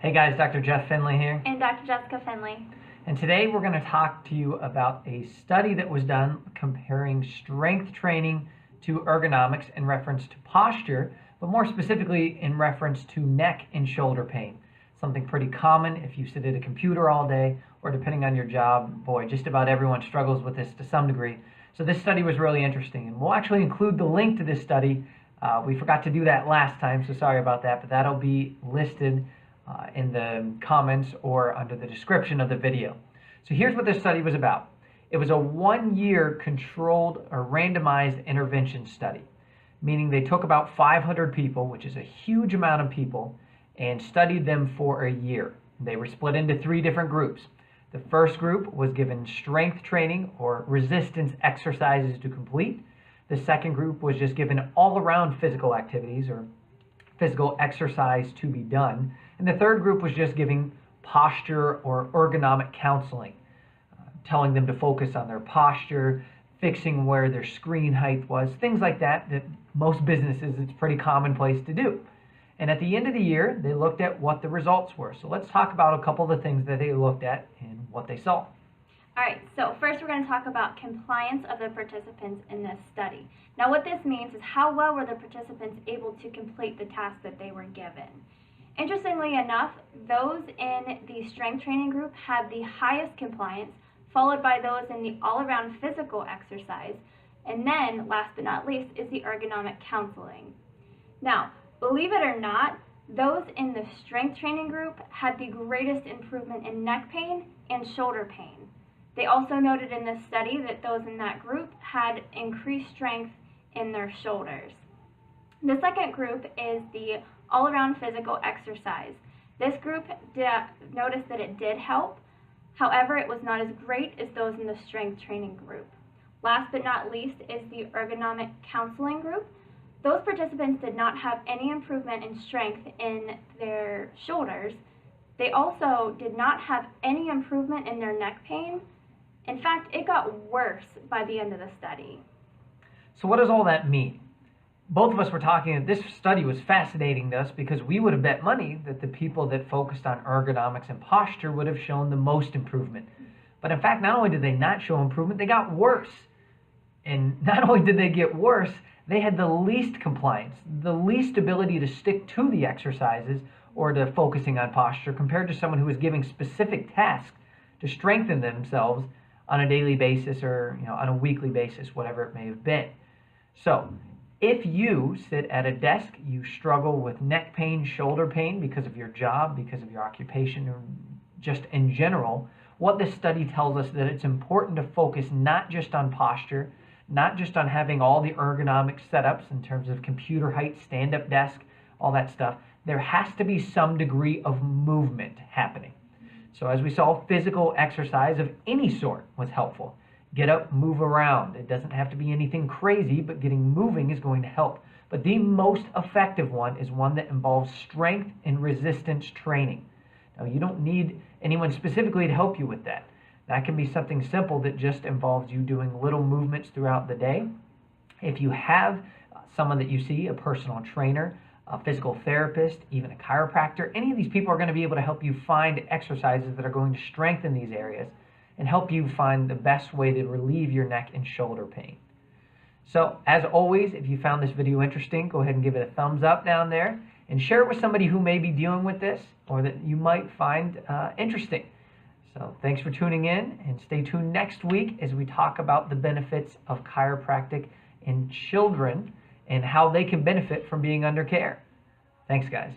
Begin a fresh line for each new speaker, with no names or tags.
Hey guys, Dr. Jeff Finley here.
And Dr. Jessica Finley.
And today we're going to talk to you about a study that was done comparing strength training to ergonomics in reference to posture, but more specifically in reference to neck and shoulder pain. Something pretty common if you sit at a computer all day, or depending on your job, boy, just about everyone struggles with this to some degree. So this study was really interesting, and we'll actually include the link to this study. We forgot to do that last time, so sorry about that, but that'll be listed in the comments or under the description of the video. So here's what this study was about. It was a 1-year controlled or randomized intervention study, meaning they took about 500 people, which is a huge amount of people, and studied them for a year. They were split into 3 different groups. The first group was given strength training or resistance exercises to complete. The second group was just given all-around physical activities or physical exercise to be done. And the third group was just giving posture or ergonomic counseling, telling them to focus on their posture, fixing where their screen height was, things like that most businesses, it's pretty commonplace to do. And at the end of the year, they looked at what the results were. So let's talk about a couple of the things that they looked at and what they saw.
All right, so first we're going to talk about compliance of the participants in this study. Now what this means is how well were the participants able to complete the task that they were given. Interestingly enough, those in the strength training group had the highest compliance, followed by those in the all-around physical exercise, and then, last but not least, is the ergonomic counseling. Now, believe it or not, those in the strength training group had the greatest improvement in neck pain and shoulder pain. They also noted in this study that those in that group had increased strength in their shoulders. The second group is the all-around physical exercise. This group noticed that it did help. However, it was not as great as those in the strength training group. Last but not least is the ergonomic counseling group. Those participants did not have any improvement in strength in their shoulders. They also did not have any improvement in their neck pain. In fact, it got worse by the end of the study.
So what does all that mean? Both of us were talking that this study was fascinating to us because we would have bet money that the people that focused on ergonomics and posture would have shown the most improvement. But in fact, not only did they not show improvement, they got worse. And not only did they get worse, they had the least compliance, the least ability to stick to the exercises or to focusing on posture compared to someone who was giving specific tasks to strengthen themselves on a daily basis or on a weekly basis, whatever it may have been. So if you sit at a desk, you struggle with neck pain, shoulder pain because of your job, because of your occupation, or just in general, what this study tells us that it's important to focus not just on posture, not just on having all the ergonomic setups in terms of computer height, stand-up desk, all that stuff. There has to be some degree of movement happening. So as we saw, physical exercise of any sort was helpful. Get up, move around. It doesn't have to be anything crazy, but getting moving is going to help. But the most effective one is one that involves strength and resistance training. Now, you don't need anyone specifically to help you with that. That can be something simple that just involves you doing little movements throughout the day. If you have someone that you see, a personal trainer, a physical therapist, even a chiropractor, any of these people are going to be able to help you find exercises that are going to strengthen these areas and help you find the best way to relieve your neck and shoulder pain. So, as always, if you found this video interesting, go ahead and give it a thumbs up down there and share it with somebody who may be dealing with this or that you might find interesting. So, thanks for tuning in, and stay tuned next week as we talk about the benefits of chiropractic in children and how they can benefit from being under care. Thanks, guys.